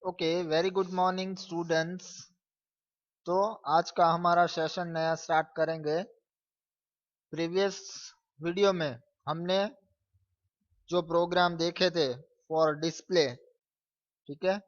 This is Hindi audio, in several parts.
Okay, very good morning students. तो आज का हमारा सेशन नया स्टार्ट करेंगे। प्रीवियस वीडियो में हमने जो प्रोग्राम देखे थे फॉर डिस्प्ले, ठीक है,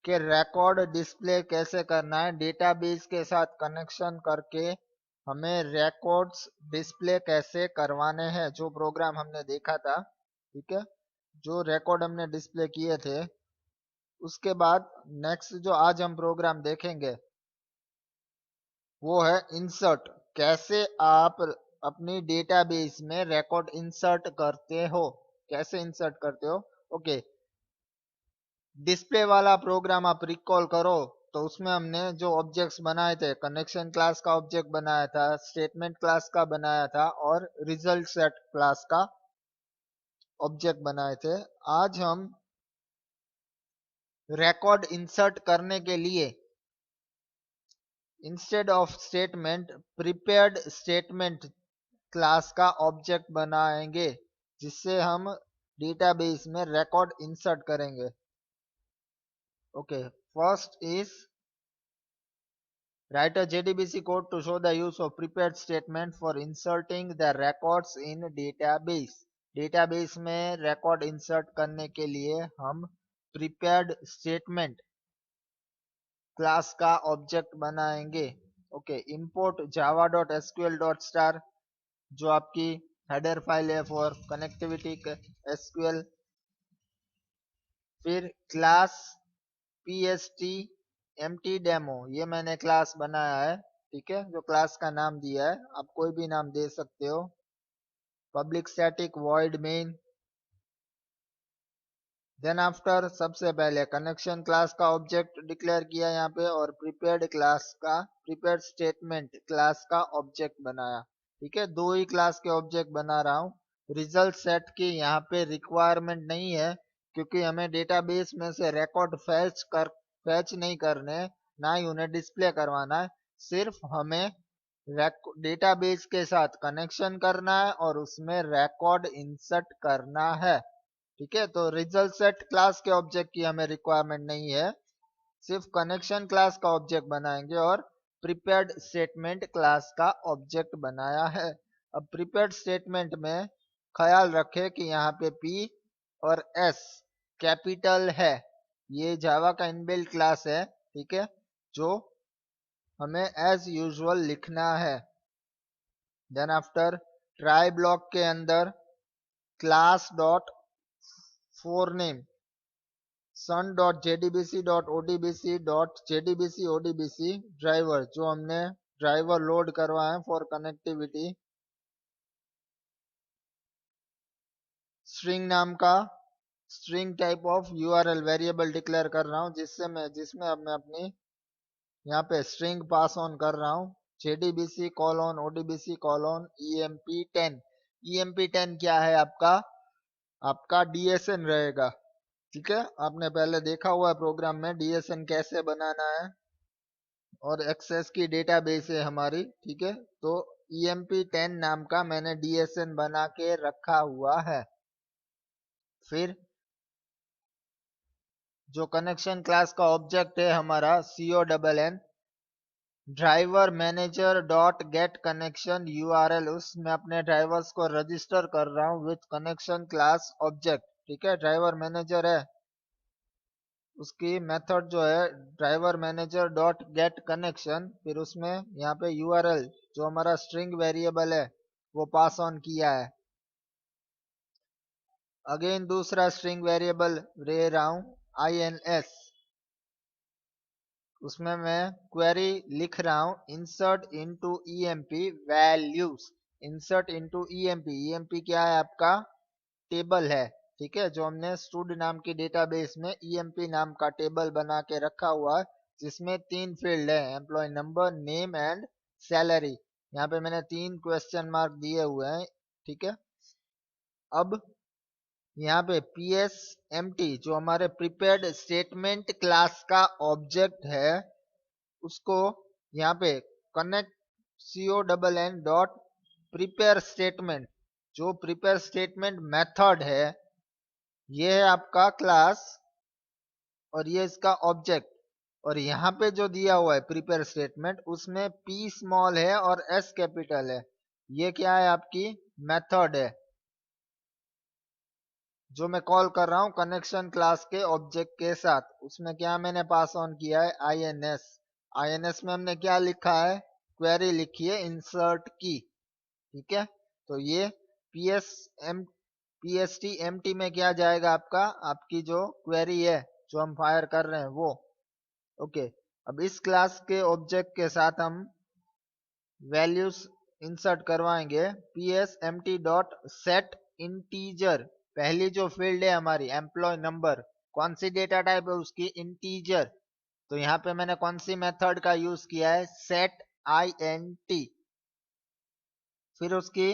कि रिकॉर्ड डिस्प्ले कैसे करना है, डेटाबेस के साथ कनेक्शन करके हमें रिकॉर्ड्स डिस्प्ले कैसे करवाने हैं, जो प्रोग्राम हमने देखा था। ठीक है, जो रिकॉर्ड हमने डिस्प्ले किए थे। उसके बाद नेक्स्ट जो आज हम प्रोग्राम देखेंगे वो है इंसर्ट। कैसे आप अपनी डेटाबेस में रिकॉर्ड इंसर्ट करते हो, कैसे इंसर्ट करते हो। ओके, डिस्प्ले वाला प्रोग्राम आप रिकॉल करो तो उसमें हमने जो ऑब्जेक्ट्स बनाए थे, कनेक्शन क्लास का ऑब्जेक्ट बनाया था, स्टेटमेंट क्लास का बनाया था और रिजल्ट सेट क्लास का ऑब्जेक्ट बनाए थे। आज हम रिकॉर्ड इंसर्ट करने के लिए instead of statement prepared statement class का ऑब्जेक्ट बनाएंगे, जिससे हम डेटाबेस में रिकॉर्ड इंसर्ट करेंगे। Okay, first is write a JDBC code to show the use of prepared statement for inserting the records in database। Database में रिकॉर्ड इंसर्ट करने के लिए हम प्रिपेयर्ड स्टेटमेंट क्लास का ऑब्जेक्ट बनाएंगे। ओके, इंपोर्ट java.sql.star जो आपकी हेडर फाइल है फॉर कनेक्टिविटी एसक्यूएल। फिर क्लास pst empty डेमो, ये मैंने क्लास बनाया है। ठीक है, जो क्लास का नाम दिया है आप कोई भी नाम दे सकते हो। Public static void main. Then after सबसे पहले कनेक्शन क्लास का ऑब्जेक्ट डिक्लेयर किया यहाँ पे, और प्रिपेयर्ड क्लास का प्रिपेयर्ड स्टेटमेंट क्लास का ऑब्जेक्ट बनाया। ठीक है, दो ही क्लास के ऑब्जेक्ट बना रहा हूँ। रिजल्ट सेट की यहाँ पे रिक्वायरमेंट नहीं है, क्योंकि हमें डेटाबेस में से रिकॉर्ड फैच नहीं करने, ना ही उन्हें डिस्प्ले करवाना है। सिर्फ हमें डेटाबेस के साथ कनेक्शन करना है और उसमें रिकॉर्ड इंसर्ट करना है। ठीक है, तो रिजल्ट सेट क्लास के ऑब्जेक्ट की हमें रिक्वायरमेंट नहीं है, सिर्फ कनेक्शन क्लास का ऑब्जेक्ट बनाएंगे और प्रिपेयर्ड स्टेटमेंट क्लास का ऑब्जेक्ट बनाया है। अब प्रिपेयर्ड स्टेटमेंट में ख्याल रखें कि यहाँ पे P और S कैपिटल है। ये जावा का इनबिल्ट क्लास है, ठीक है, जो हमें एज यूजुअल लिखना है। देन आफ्टर ट्राई ब्लॉक के अंदर class dot four name sun.jdbc.odbc.jdbc driver, जो हमने ड्राइवर लोड करवाए हैं फॉर कनेक्टिविटी। स्ट्रिंग नाम का string type of URL variable declare कर रहा हूँ, जिसमें अब मैं अपनी यहाँ पे स्ट्रिंग पास ऑन कर रहा हूँ। JDBC colon ODBC colon EMP10। EMP10 क्या है आपका? आपका DSN रहेगा। ठीक है, आपने पहले देखा हुआ है प्रोग्राम में DSN कैसे बनाना है, और एक्सेस की डेटाबेस है हमारी। ठीक है, तो EMP10 नाम का मैंने DSN बना के रखा हुआ है। फिर जो कनेक्शन क्लास का ऑब्जेक्ट है हमारा CONN driver manager dot get connection URL, उसमें अपने ड्राइवर्स को रजिस्टर कर रहा हूँ विथ कनेक्शन क्लास ऑब्जेक्ट। ठीक है, ड्राइवर मैनेजर है, उसकी मेथड जो है driver manager dot get connection, फिर उसमें यहाँ पे URL जो हमारा स्ट्रिंग वेरिएबल है वो पास ऑन किया है। अगेन दूसरा स्ट्रिंग वेरिएबल ले रहा हूँ INS, उसमें मैं क्वेरी लिख रहा हूँ insert into EMP values. Insert into EMP क्या है आपका? टेबल है। ठीक है, जो हमने स्टूड नाम की डेटाबेस में EMP नाम का टेबल बना के रखा हुआ है, जिसमें तीन फील्ड है, employee number, name and salary. यहाँ पे मैंने तीन क्वेश्चन मार्क दिए हुए हैं। ठीक है, अब यहाँ पे PSMT जो हमारे प्रिपेयर्ड स्टेटमेंट क्लास का ऑब्जेक्ट है, उसको यहाँ पे connect CONN dot prepare statement, जो प्रिपेयर स्टेटमेंट मेथड है, ये है आपका क्लास। और ये इसका ऑब्जेक्ट। और यहाँ पे जो दिया हुआ है प्रिपेयर स्टेटमेंट, उसमें P स्मॉल है और S कैपिटल है। ये क्या है? आपकी मेथड है जो मैं कॉल कर रहा हूँ कनेक्शन क्लास के ऑब्जेक्ट के साथ। उसमें क्या मैंने पास ऑन किया है? INS। INS में हमने क्या लिखा है? क्वेरी लिखी है इंसर्ट की। ठीक है, तो ये PST empty में क्या जाएगा? आपका आपकी जो क्वेरी है जो हम फायर कर रहे हैं वो। ओके, अब इस क्लास के ऑब्जेक्ट के साथ हम वैल्यूज इंसर्ट करवाएंगे। PSEmpty.set इंटीजर, पहली जो फील्ड है हमारी एम्प्लॉय नंबर, कौन सी डेटा टाइप है उसकी? इंटीजर। तो यहाँ पे मैंने कौन सी मेथड का यूज किया है? Set INT। फिर उसकी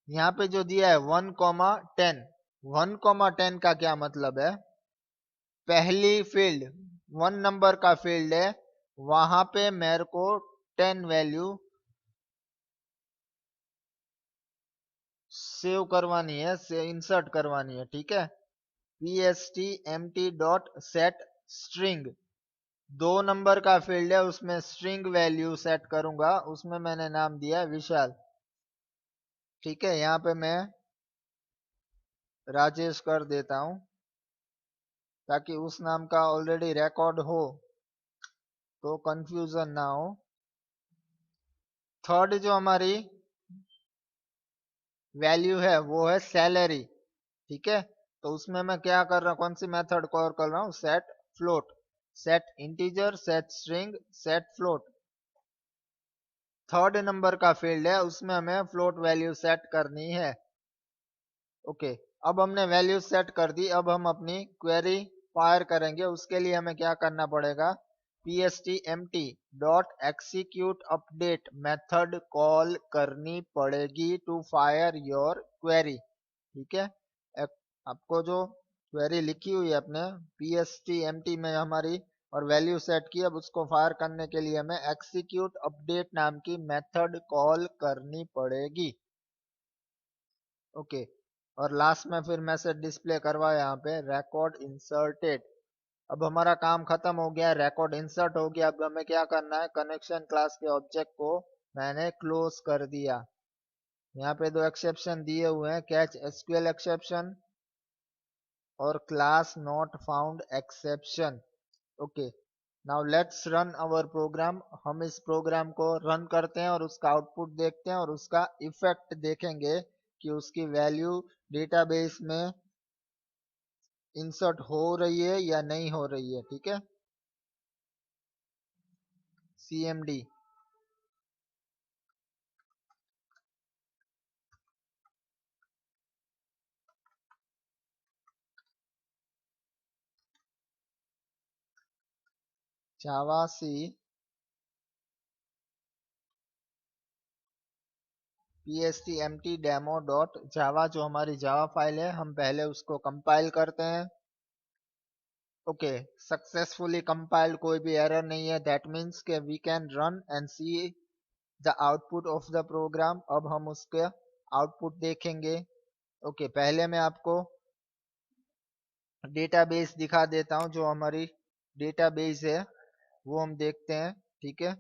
यहाँ पे जो दिया है 1,10, 1,10 का क्या मतलब है? पहली फील्ड 1 नंबर का फील्ड है, वहां पे मेरे को 10 वैल्यू सेव करवानी है, से इंसर्ट करवानी है। ठीक है, PSTEmpty.set string, 2 नंबर का फील्ड है, उसमें स्ट्रिंग वैल्यू सेट करूंगा। उसमें मैंने नाम दिया विशाल। ठीक है, यहाँ पे मैं राजेश कर देता हूं ताकि उस नाम का ऑलरेडी रिकॉर्ड हो तो कंफ्यूजन ना हो। थर्ड जो हमारी वैल्यू है वो है सैलरी। ठीक है, तो उसमें मैं क्या कर रहा हूँ? कौन सी मेथड कॉल कर रहा हूँ? Set float, set integer, set string, set float. Third number का फील्ड है, उसमें हमें फ्लोट वैल्यू सेट करनी है। ओके, अब हमने वैल्यू सेट कर दी। अब हम अपनी क्वेरी फायर करेंगे। उसके लिए हमें क्या करना पड़ेगा? PSTEmpty.execute अपडेट मेथड कॉल करनी पड़ेगी टू फायर योर क्वेरी। ठीक है, आपको जो क्वेरी लिखी हुई है अपने PSTEmpty में हमारी और वैल्यू सेट की, अब उसको फायर करने के लिए हमें एक्सिक्यूट अपडेट नाम की मेथड कॉल करनी पड़ेगी। ओके, और लास्ट में फिर मैसेज डिस्प्ले करवाया यहाँ पे रिकॉर्ड इंसर्टेड। अब हमारा काम खत्म हो गया, रिकॉर्ड इंसर्ट हो गया। अब हमें क्या करना है? कनेक्शन क्लास के ऑब्जेक्ट को मैंने क्लोज कर दिया। यहाँ पे 2 एक्सेप्शन दिए हुए हैं, कैच SQL एक्सेप्शन और class not found exception. Okay, now let's run our program. हम इस प्रोग्राम को रन करते हैं और उसका आउटपुट देखते हैं और उसका इफेक्ट देखेंगे कि उसकी वैल्यू डेटाबेस में इंसर्ट हो रही है या नहीं हो रही है। ठीक है, CMD जावा सी PSTEmpty_demo.java, जो हमारी जावा फाइल है, हम पहले उसको कंपाइल करते हैं। ओके, सक्सेसफुली कंपाइल्ड, कोई भी एरर नहीं है। दैट मीन्स के we can run and see the output of the program. अब हम उसके आउटपुट देखेंगे। ओके, पहले मैं आपको डेटाबेस दिखा देता हूँ। जो हमारी डेटाबेस है वो हम देखते हैं। ठीक है,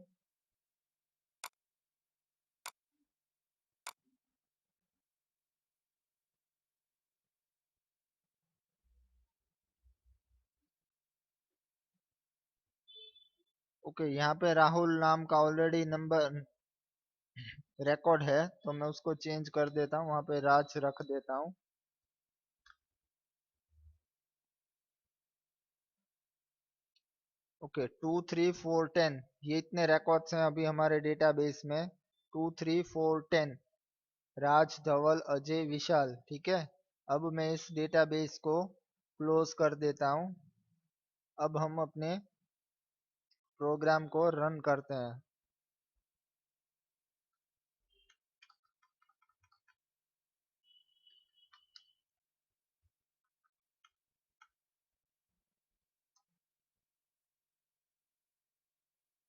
ओके, यहाँ पे राहुल नाम का ऑलरेडी नंबर रिकॉर्ड है, तो मैं उसको चेंज कर देता हूँ, वहां पे राज रख देता हूँ। ओके, 2, 3, 4, 10, ये इतने रिकॉर्ड्स हैं अभी हमारे डेटाबेस में। 2, 3, 4, 10, राज, धवल, अजय, विशाल। ठीक है, अब मैं इस डेटाबेस को क्लोज कर देता हूँ। अब हम अपने प्रोग्राम को रन करते हैं।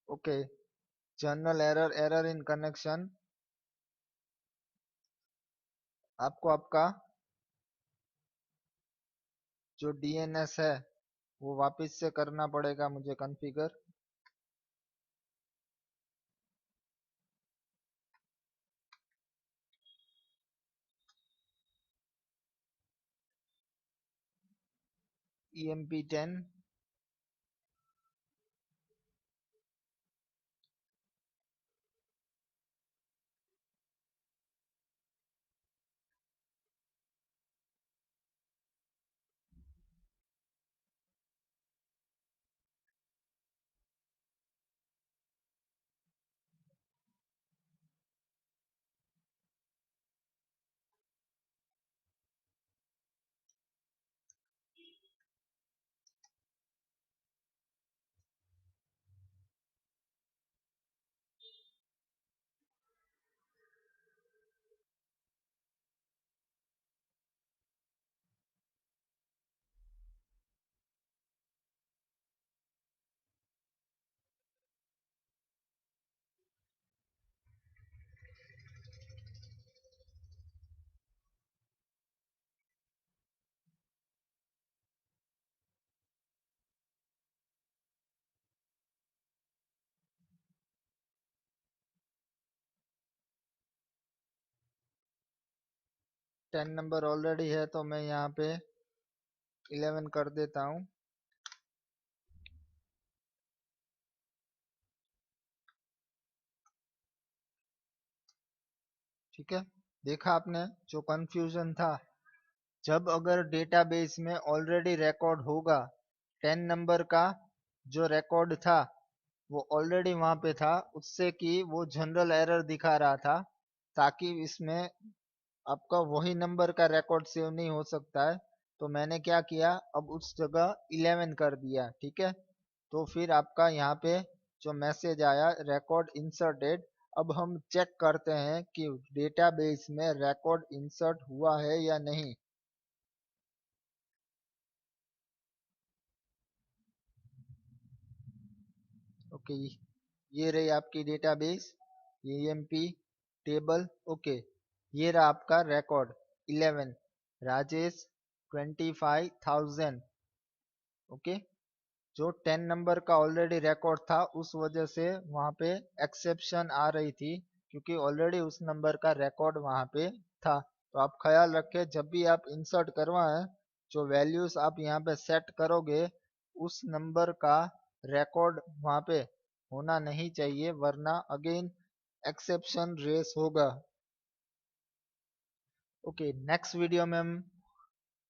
Okay, general error, error in connection. आपको आपका जो DNS है वो वापस से करना पड़ेगा मुझे कॉन्फ़िगर। EMP10 10 नंबर ऑलरेडी है तो मैं यहाँ पे 11 कर देता हूँ। ठीक है, देखा आपने जो कंफ्यूजन था। जब अगर डेटाबेस में ऑलरेडी रिकॉर्ड होगा 10 नंबर का, जो रिकॉर्ड था वो ऑलरेडी वहां पे था, उससे कि वो जनरल एरर दिखा रहा था, ताकि इसमें आपका वही नंबर का रिकॉर्ड सेव नहीं हो सकता है। तो मैंने क्या किया, अब उस जगह 11 कर दिया। ठीक है, तो फिर आपका यहाँ पे जो मैसेज आया रिकॉर्ड इंसर्टेड। अब हम चेक करते हैं कि डेटाबेस में रिकॉर्ड इंसर्ट हुआ है या नहीं। ओके, ये रही आपकी डेटाबेस, EMP टेबल। ओके, ये रहा आपका रिकॉर्ड 11, राजेश 25,000। ओके, जो 10 नंबर का ऑलरेडी रिकॉर्ड था उस वजह से वहां पे एक्सेप्शन आ रही थी, क्योंकि ऑलरेडी उस नंबर का रिकॉर्ड वहां पे था। तो आप ख्याल रखें, जब भी आप इंसर्ट करवाएं, जो वैल्यूज आप यहाँ पे सेट करोगे उस नंबर का रिकॉर्ड वहां पे होना नहीं चाहिए, वरना अगेन एक्सेप्शन रेस होगा। ओके, नेक्स्ट वीडियो में हम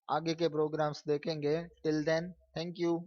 आगे के प्रोग्राम्स देखेंगे। Till then, thank you.